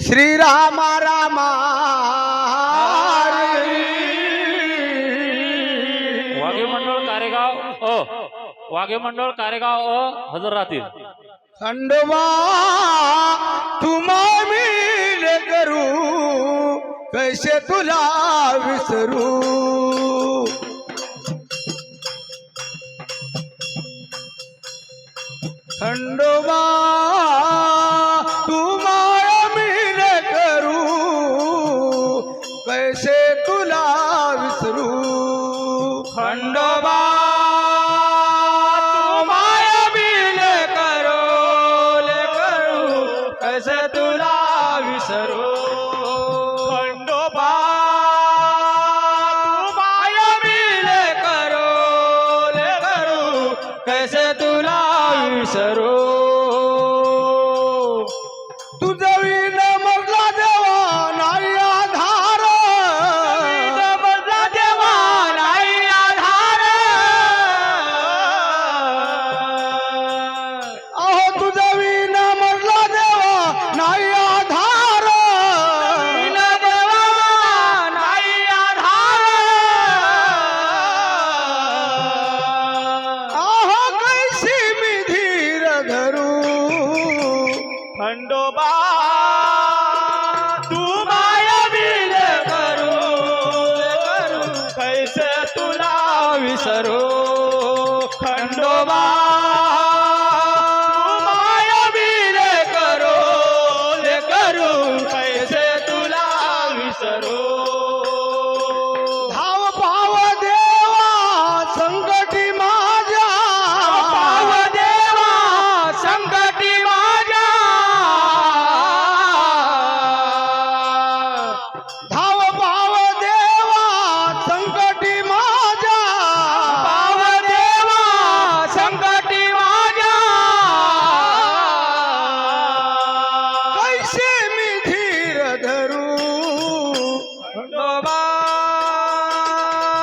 श्रीराम रामा वाघे मंडळ कारेगाव वाघे मंडळ कारेगाव हजर राहतील। खंडोबा तुम्हा मिल करू कैसे तुला विसरू खंडोबा तुम्हा मिल करू कैसे तुला विसरू खंडोबा कैसे तुला विसरू खंडोबा माया मिले करो ले करू कैसे तुला विसरू तुझं विन मरला देवा नाही आधार मरला देवा नाही आधार अहो तुझं विन मरला देवा नाही आधार विन देवा नाही आधार अहो कैसी मी धीर धरू खंडोबा तू माया बिल करू कैसे तुला विसरू खंडोबा माया बिल करू कैसे तुला विसरू धाव भाव देवा संकटी माझ्या भाव देवा संकटी माझ्या धाव भाव देवा संकटी माझ्या भाव देवा संकटी माझ्या कैसे मी धीर धरू खंडोबा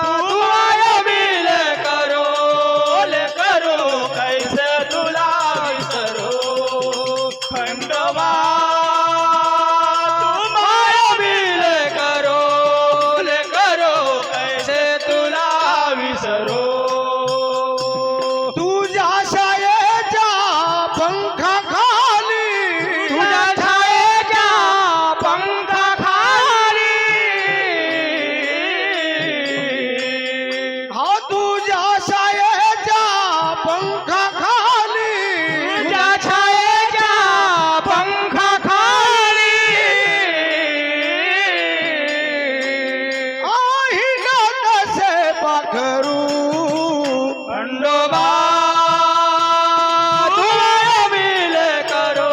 तू माया बिल करू कैसे तुला विसरू खंडोबा तू माया बिल करू कैसे तुला विसरू तुझ्या शाळेच्या पंखाखाली तुझ्या शाळेच्या पंखाखाली हा तुझ्या शाळेच्या पंखाखाली तुझ्या शाळेच्या पंखाखाली आई कसे पाखरू खंडोबा तुला बिल करो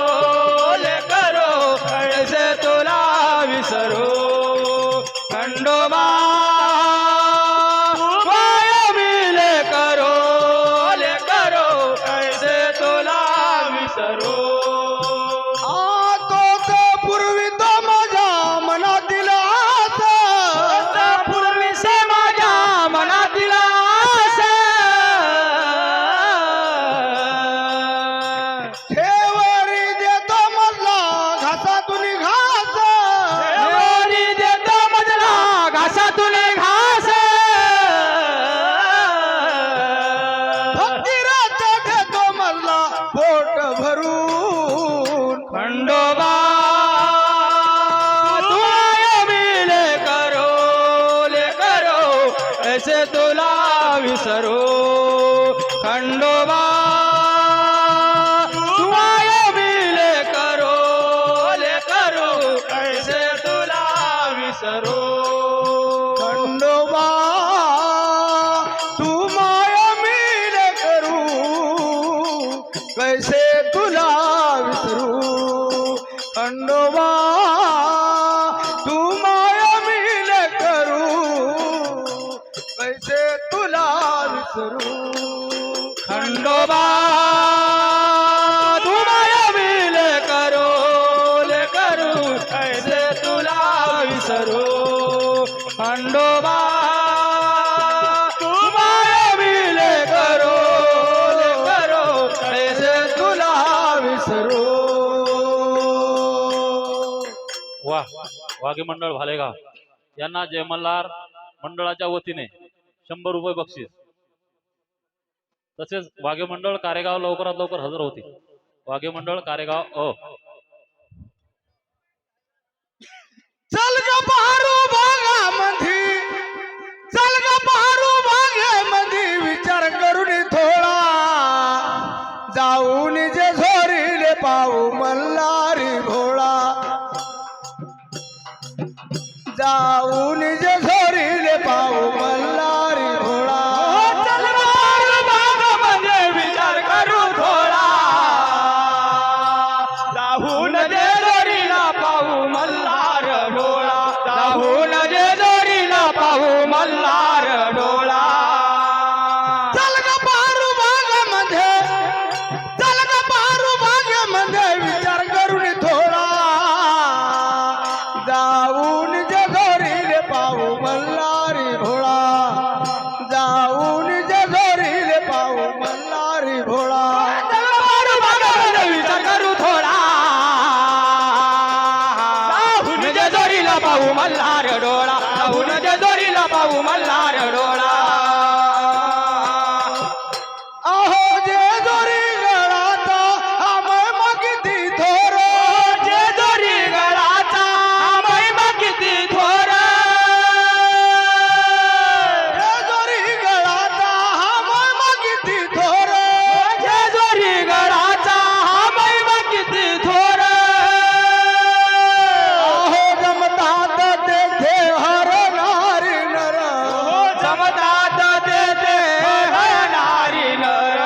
कैसे तुला विसरू खंडोबा माया बिल करो कैसे तुला विसरू तोच पूर्वी तो माझ्या मनातील आस पूर्वी से माझ्या मनातील आस ठेवरी देतो मधला घासातून घास ठेवरी देतो मधला घासातून घास फकीराचा घेतो मधला पोट भरून खंडोबा तू माया बिल करो ऐसे तुला विसरू खंडोबा तू माया बिल करो ऐसे तुला विसरू खंडोबा तू माया बिल करू कैसे तुला विसरू खंडोबा तू माया बिल करू कैसे तुला विसरू खंडोबा तू माया बिल करू कैसे तुला विसरू खंडोबा तू माया बिल करू कैसे तुला विसरू वा वाघे मंडळ भालेगाव यांना जय मल्हार मंडळाच्या वतीने 100 रुपये बक्षीस, तसेच वाघे मंडळ कारेगाव लवकरात लवकर हजर होती. वाघे मंडळ कारेगाव चल ग बहरू बागामधी, चल ग बहरू बागेमधी विचार करून थोडा, जाऊन जे झोरीले पाहू मल्हारी भोळा, जाऊन जे झोरीले पाहू मल्हारी भोळा. चल ग बहरू बागामध्ये विचार करू थोडा, जाऊन जे झोरीला पाहू मल्हार डोळा, जाऊन जे झोरीला पाहू मल्हार डोळा. चल ग बहरू बागामध्ये, चल ग बहरू बागेमध्ये विचार करून थोडा, जाऊन जे झोरीले पाहू मल्हारी भोळा, जाऊन जे झोरीले पाहू मल्हारी भोळा. चल ग बहरू बागामध्ये विचार करू थोडा, जाऊन जे झोरीला पाहू मल्हार डोळा, जाऊन जे झोरीला पाहू मल्हार डोळा. अहो जे जोरी गळाचा महिमा किती थोर, जे जोरी गळाचा महिमा किती थोर, जे जोरी गळाचा महिमा किती थोर, जे जोरी गळाचा महिमा किती थोर. अहो जमतात तेथे हर नारी नर, जमतात तेथे हर नारी नर,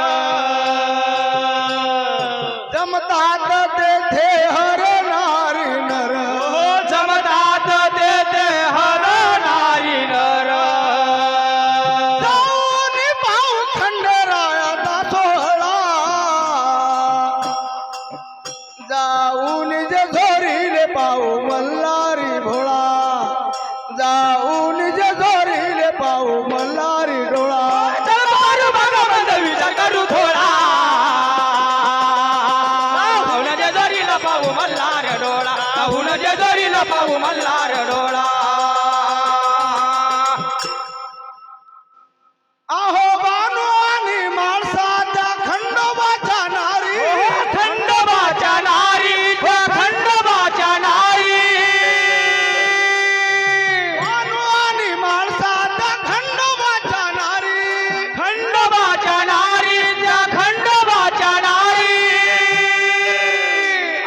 जमतात तेथे हर नारी नर, जमतात तेथे हर नारी नर. जाऊन पाहू खंडरायाचा सोहळा, जाऊन जे झोरीले पाहू मल्हारी भोळा, जाऊन जे झोरीले पाहू मल्हारी डोळा. चल बहरू बागामध्ये विचार करू थोडा, जाऊन जे झोरीला पाहू मल्हार डोळा, जाऊन जे झोरीला पाहू मल्हार डोळा. अहो बानू आणि माणसाच्या खंडोबाच्या नारी, खंडोबाच्या नारी, खंडोबाच्या नारी. बानू आणि माणसाच्या खंडोबाच्या नारी, खंडोबाच्या नारी, त्या खंडोबाच्या नारी.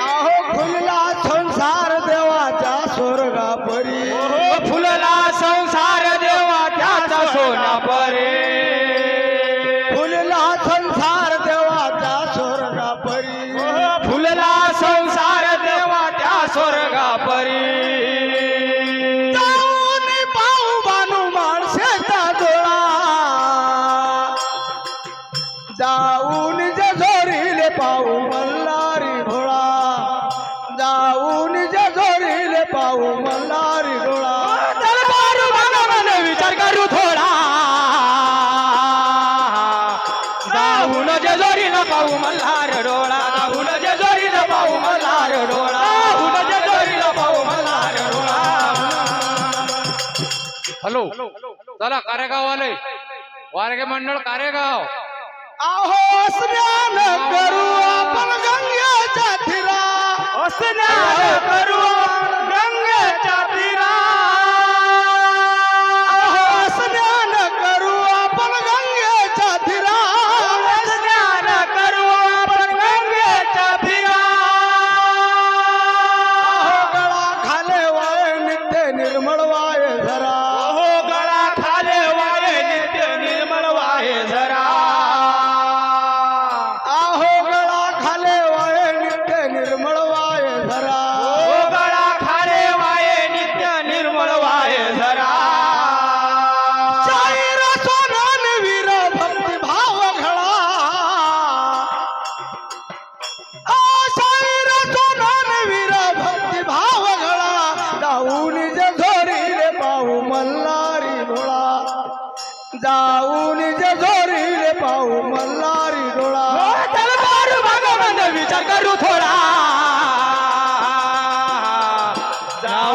अहो फुलला संसार देवाच्या स्वर्गा परी, फुलला संसार देवा त्याचा सोना परी, फुलला संसार देवाच्या स्वर्गा परी, फुलला संसार देवा त्या स्वर्गा परी. जाऊन पाहू बानू माणसेचा डोळा, जाऊन जे झोरीले पाहू मल्हारी भोळा, जाऊन जे झोरीले पाहू मल्हारी डोळा. चल बहरू बागामध्ये विचार करू थोडा, जाऊन जे झोरीला पाहू मल्हार डोळा, जाऊन जे झोरीला पाहू मल्हार डोळा, जाऊन जे झोरीला पाहू मल्हार डोळा. हॅलो चला कारेगाव वाले वारगे मंडळ कारेगाव. अहो स्नान करू आपण गंगेच्या तीरा, स्नान करू गंगेच्या तीरा. अहो स्नान करू आपण गंगेच्या तीरा, स्नान करू आपण गंगेच्या तीरा. अहो गळा खाले वाय नित्य निर्मळ वाय झरा, अहो गळा खाले वाय नित्य निर्मळ वाय झरा. अहो गळा खाले वाय नित्य निर्मळ वाय झरा, गळा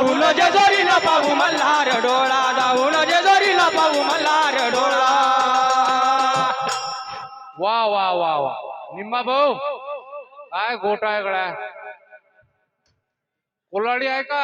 जाऊन जेजुरीला पाहू मल्हार डोळा जाऊन जेजुरीला पाहू मल्हार डोळा वा वा वा वा निम्मा भाऊ काय गोटा आहे गड्या कोलाडी आहे का